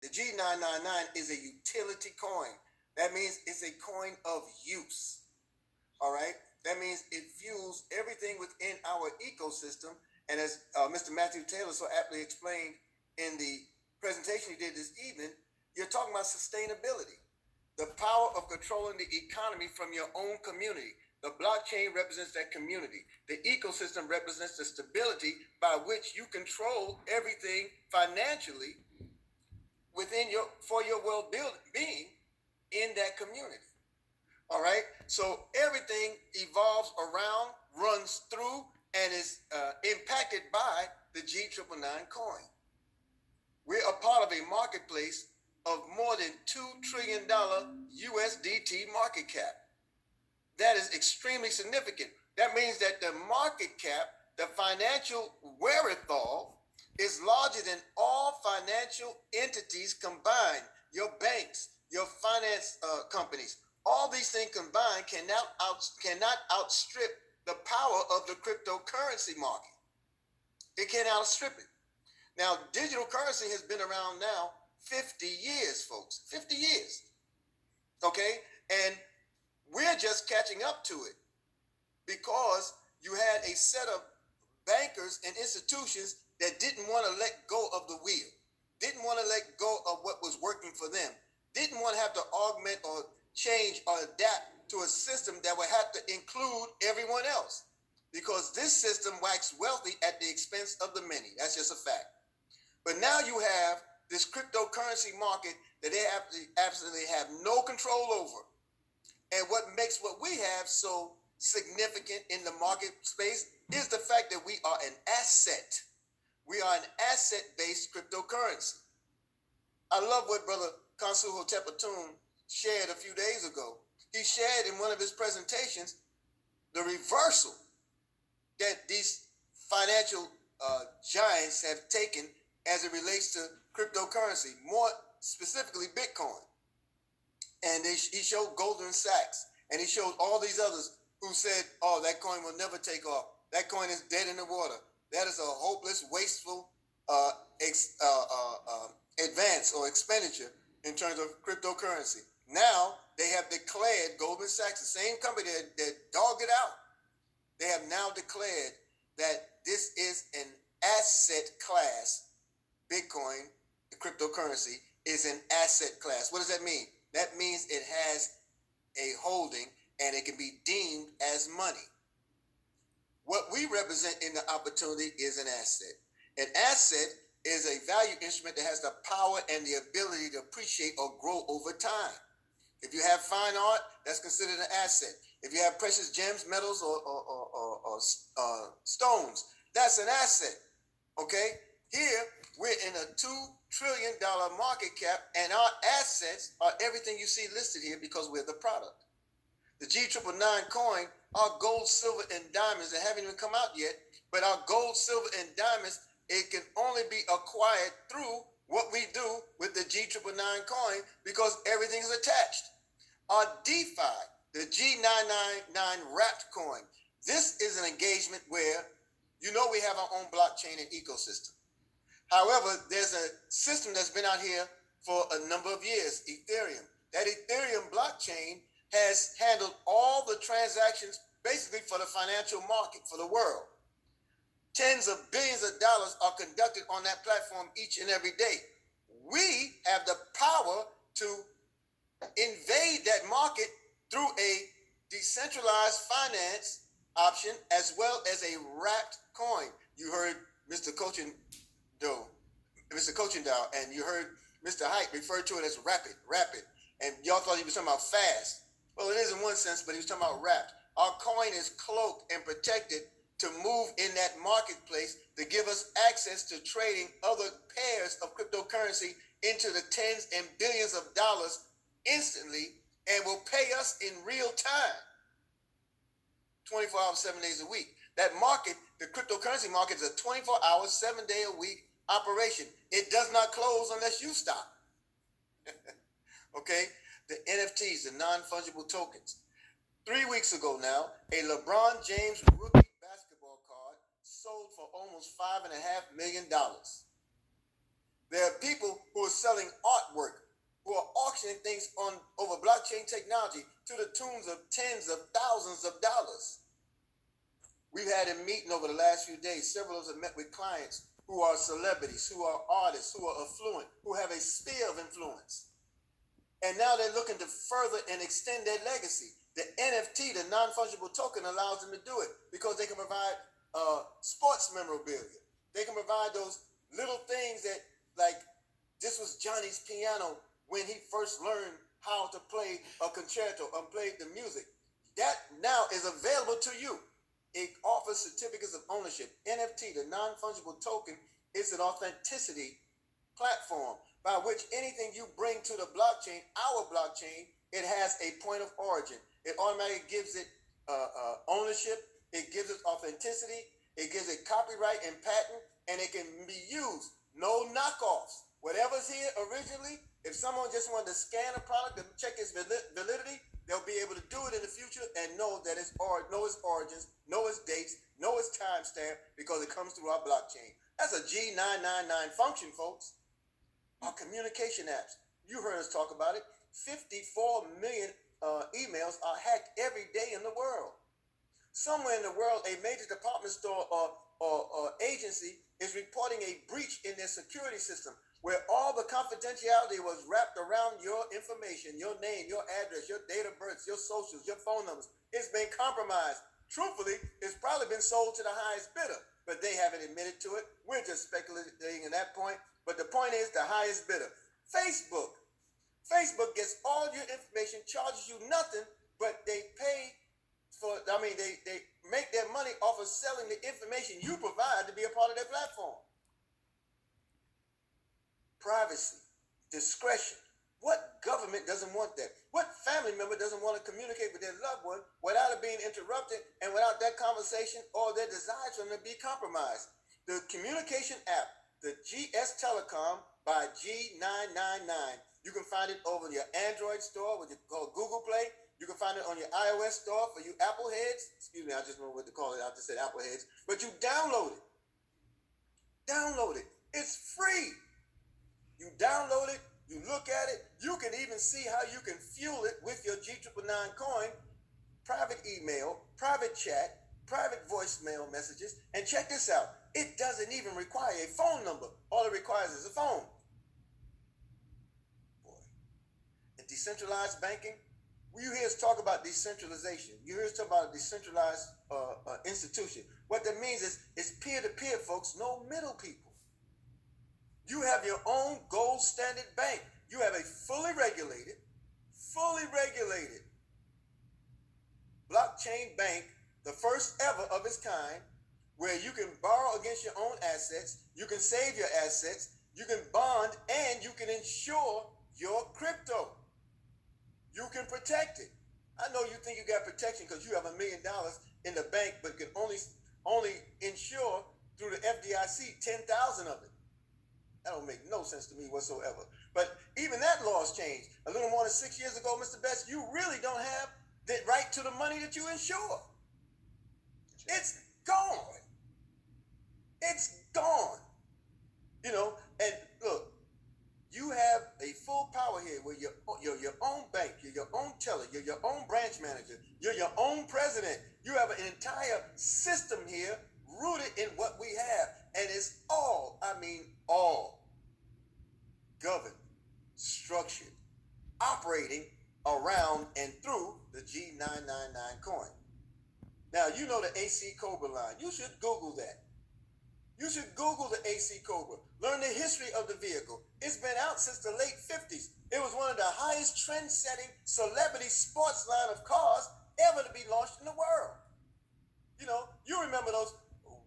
The G999 is a utility coin. That means it's a coin of use. All right. That means it fuels everything within our ecosystem. And as Mr. Matthew Taylor so aptly explained in the presentation he did this evening, you're talking about sustainability, the power of controlling the economy from your own community. The blockchain represents that community. The ecosystem represents the stability by which you control everything financially within your for your well-being in that community. All right. So everything evolves around, runs through, and is impacted by the G999 coin. We're a part of a marketplace of more than $2 trillion USDT market cap. That is extremely significant. That means that the market cap, the financial wherewithal, is larger than all financial entities combined. Your banks, your finance companies, all these things combined cannot outstrip the power of the cryptocurrency market. It can't outstrip it. Now, digital currency has been around now 50 years, folks. 50 years. Okay? And we're just catching up to it because you had a set of bankers and institutions that didn't want to let go of the wheel, didn't want to let go of what was working for them, didn't want to have to augment or change or adapt to a system that would have to include everyone else because this system waxed wealthy at the expense of the many. That's just a fact. But now you have this cryptocurrency market that they absolutely have no control over. And what makes what we have so significant in the market space is the fact that we are an asset. We are an asset-based cryptocurrency. I love what Brother Consul Hotep Atum shared a few days ago. He shared in one of his presentations the reversal that these financial giants have taken as it relates to cryptocurrency, more specifically Bitcoin. And he showed Goldman Sachs, and he showed all these others who said, oh, that coin will never take off. That coin is dead in the water. That is a hopeless, wasteful advance or expenditure in terms of cryptocurrency. Now, they have declared, Goldman Sachs, the same company that dogged it out, they have now declared that this is an asset class. Bitcoin, the cryptocurrency, is an asset class. What does that mean? That means it has a holding and it can be deemed as money. What we represent in the opportunity is an asset. An asset is a value instrument that has the power and the ability to appreciate or grow over time. If you have fine art, that's considered an asset. If you have precious gems, metals, or stones, that's an asset. Okay? Here, we're in a $2 trillion market cap, and our assets are everything you see listed here because we're the product. The G999 coin, our gold, silver, and diamonds that haven't even come out yet, but our gold, silver, and diamonds, it can only be acquired through what we do with the G999 coin because everything is attached. Our DeFi, the G999 wrapped coin, this is an engagement where you know we have our own blockchain and ecosystem. However, there's a system that's been out here for a number of years, Ethereum. That Ethereum blockchain has handled all the transactions basically for the financial market, for the world. Tens of billions of dollars are conducted on that platform each and every day. We have the power to invade that market through a decentralized finance option as well as a wrapped coin. You heard Mr. Coaching and you heard Mr. Hype refer to it as rapid. And y'all thought he was talking about fast. Well, it is in one sense, but he was talking about wrapped. Our coin is cloaked and protected to move in that marketplace to give us access to trading other pairs of cryptocurrency into the tens and billions of dollars instantly and will pay us in real time, 24 hours, 7 days a week. That market, the cryptocurrency market, is a 24-hour, 7-day-a-week operation. It does not close unless you stop. Okay? The NFTs, the non-fungible tokens. 3 weeks ago now, a LeBron James rookie basketball card sold for almost $5.5 million. There are people who are selling artwork, who are auctioning things on over blockchain technology to the tunes of tens of thousands of dollars. We've had a meeting over the last few days. Several of us have met with clients who are celebrities, who are artists, who are affluent, who have a sphere of influence. And now they're looking to further and extend their legacy. The NFT, the non-fungible token, allows them to do it because they can provide sports memorabilia. They can provide those little things that, like, this was Johnny's piano when he first learned how to play a concerto and played the music. That now is available to you. It offers certificates of ownership. NFT, the non-fungible token, is an authenticity platform by which anything you bring to the blockchain, our blockchain, it has a point of origin. It automatically gives it ownership. It gives it authenticity. It gives it copyright and patent, and it can be used. No knockoffs. Whatever's here originally, if someone just wanted to scan a product and check its validity, they'll be able to do it in the future and know that know its origins, know its dates, know its timestamp, because it comes through our blockchain. That's a G999 function, folks. Our communication apps. You heard us talk about it. 54 million emails are hacked every day in the world. Somewhere in the world, a major department store or agency is reporting a breach in their security system where all the confidentiality was wrapped around your information, your name, your address, your date of birth, your socials, your phone numbers. It's been compromised. Truthfully, it's probably been sold to the highest bidder, but they haven't admitted to it. We're just speculating at that point. But the point is the highest bidder. Facebook. Facebook gets all your information, charges you nothing, but they pay for, they make their money off of selling the information you provide to be a part of their platform. Privacy, discretion. What government doesn't want that? What family member doesn't want to communicate with their loved one without it being interrupted and without that conversation or their desires from them to be compromised? The communication app, the GS Telecom by G999. You can find it over your Android store, what you call Google Play. You can find it on your iOS store for you Apple heads. Excuse me, I just know what to call it. I just said Apple heads. But you download it. Download it. It's free. You download it. You look at it. You can even see how you can fuel it with your G999 coin. Private email, private chat, private voicemail messages. And check this out. It doesn't even require a phone number. All it requires is a phone. Boy. And decentralized banking, you hear us talk about decentralization. You hear us talk about a decentralized institution. What that means is it's peer-to-peer, folks, no middle people. You have your own gold standard bank. You have a fully regulated blockchain bank, the first ever of its kind, where you can borrow against your own assets, you can save your assets, you can bond, and you can insure your crypto. You can protect it. I know you think you got protection because you have $1 million in the bank, but can only insure through the FDIC 10,000 of it. That don't make no sense to me whatsoever. But even that law's changed. A little more than 6 years ago, Mr. Best, you really don't have the right to the money that you insure. It's gone. It's gone. You know, and look, you have a full power here where you're your own bank, you're your own teller, you're your own branch manager, you're your own president. You have an entire system here rooted in what we have. And it's all governed, structured, operating around and through the G999 coin. Now, you know the AC Cobra line. You should Google that. You should Google the AC Cobra. Learn the history of the vehicle. It's been out since the late 50s. It was one of the highest trend-setting celebrity sports line of cars ever to be launched in the world. You know, you remember those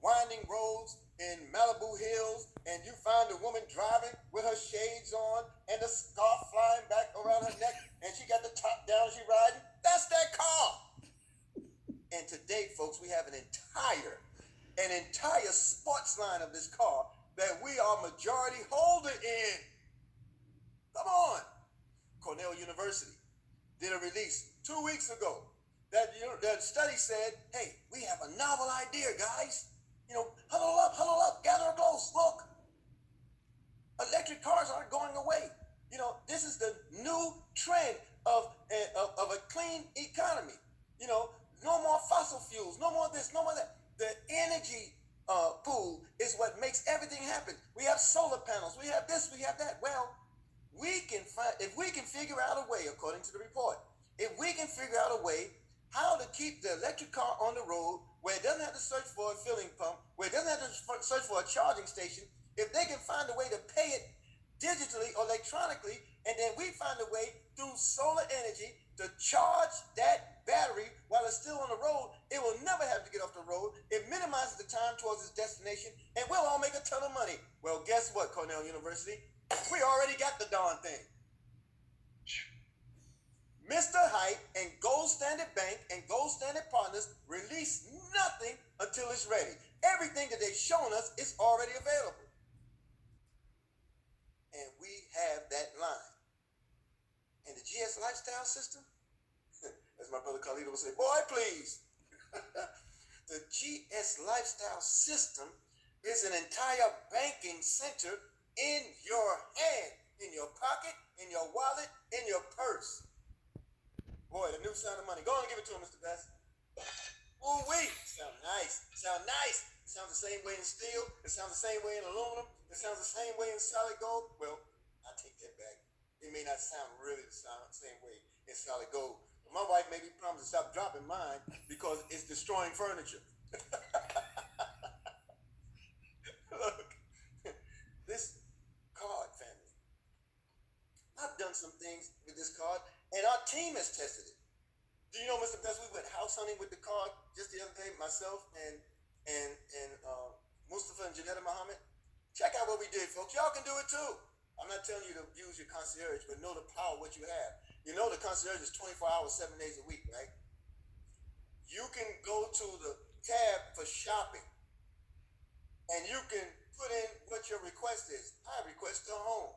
winding roads in Malibu Hills, and you found a woman driving with her shades on and the scarf flying back around her neck, and she got the top down, she riding. That's that car. And today, folks, we have an entire sports line of this car that we are majority holder in. Come on. Cornell University did a release 2 weeks ago that study said, hey, we have a novel idea, guys. You know, huddle up, gather close, look. electric cars aren't going away. You know, this is the new trend of a clean economy. You know, no more fossil fuels, no more this, no more that. The energy pool is what makes everything happen. We have solar panels, we have this, we have that. Well, we can find, if we can figure out a way, according to the report, if we can figure out a way how to keep the electric car on the road where it doesn't have to search for a filling pump, where it doesn't have to search for a charging station, if they can find a way to pay it digitally or electronically, and then we find a way through solar energy to charge that battery while it's still on the road, it will never have to get off the road. It minimizes the time towards its destination, and we'll all make a ton of money. Well, guess what, Cornell University? We already got the darn thing. Mr. Hype and Gold Standard Bank and Gold Standard Partners release nothing until it's ready. Everything that they've shown us is already available. And we have that line. And the GS lifestyle system, as my brother Carlito would say, boy, please. The GS lifestyle system is an entire banking center in your hand, in your pocket, in your wallet, in your purse. Boy, the new sound of money. Go on and give it to him, Mr. Best. Ooh, wait. Sound nice. Sound nice. It sounds the same way in steel. It sounds the same way in aluminum. It sounds the same way in solid gold. Well, I take that back. It may not sound really the same way in solid gold. But my wife made me promise to stop dropping mine because it's destroying furniture. Look, this card family. I've done some things with this card, and our team has tested it. Do you know, Mr. Best, we went house hunting with the card just the other day, myself and Mustafa and Janetta Muhammad. Check out what we did, folks. Y'all can do it too. I'm not telling you to use your concierge, but know the power of what you have. You know the concierge is 24 hours, 7 days a week, right? You can go to the tab for shopping, and you can put in what your request is. I request a home.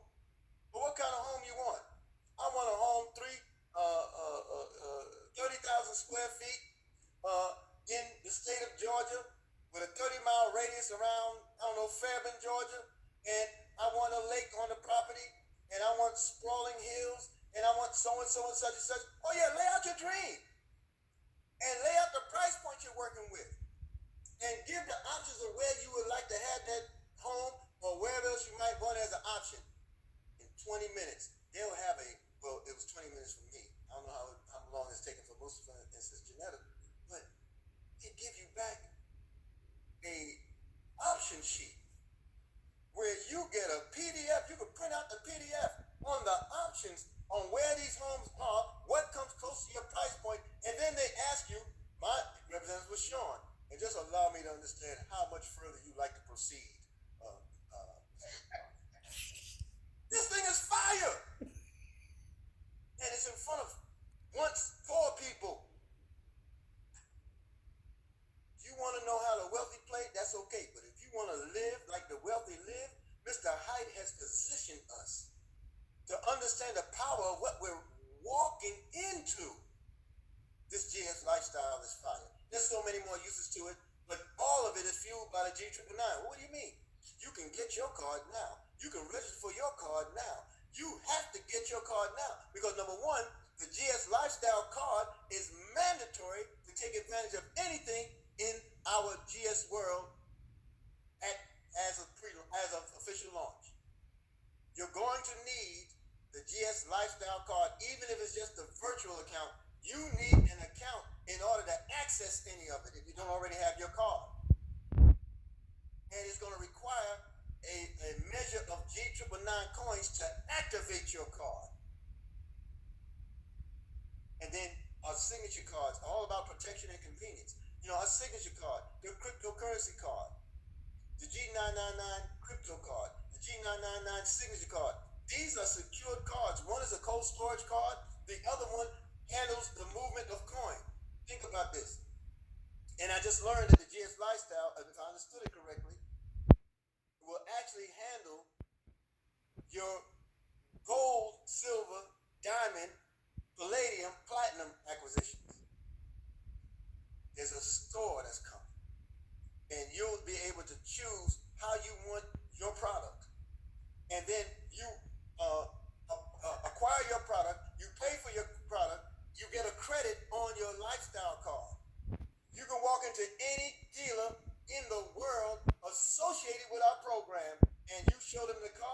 But what kind of home you want? I want a home 30,000 square feet in the state of Georgia with a 30-mile radius around, Fairburn, Georgia. And I want a lake on the property, and I want sprawling hills, and I want so-and-so and such and such. Oh yeah, lay out your dream. And lay out the price point you're working with. And give the options of where you would like to have that home or wherever else you might want as an option. In 20 minutes, they'll have it was 20 minutes for me. I don't know how long it's taken for Mustafa and Sis Janetta, but it gives you back a option sheet where you get a PDF. You can print out the PDF on the options on where these homes are, what comes close to your price point, and then they ask you, my representative was Sean, and just allow me to understand how much further you'd like to proceed. This thing is fire! And it's in front of once poor people. You want to know how the wealthy play? That's okay. But if you want to live like the wealthy live, Mr. Hyde has positioned us to understand the power of what we're walking into. This GS lifestyle is fire. There's so many more uses to it, but all of it is fueled by the G999. Well, what do you mean? You can get your card now. You can register for your card now. You have to get your card now because number one, the GS lifestyle card is mandatory to take advantage of anything in our GS world as of official launch. You're going to need the GS lifestyle card, even if it's just a virtual account. You need an account in order to access any of it if you don't already have your card. And it's going to require a measure of G999 coins to activate your card. And then our signature cards are all about protection and convenience. You know, our signature card, the cryptocurrency card, the G999 crypto card, the G999 signature card. These are secured cards. One is a cold storage card. The other one handles the movement of coin. Think about this. And I just learned that the GS lifestyle, if I understood it correctly, will actually handle your gold, silver, diamond, palladium, platinum acquisitions. There's a store that's coming, and you'll be able to choose how you want your product. And then lifestyle car. You can walk into any dealer in the world associated with our program, and you show them the car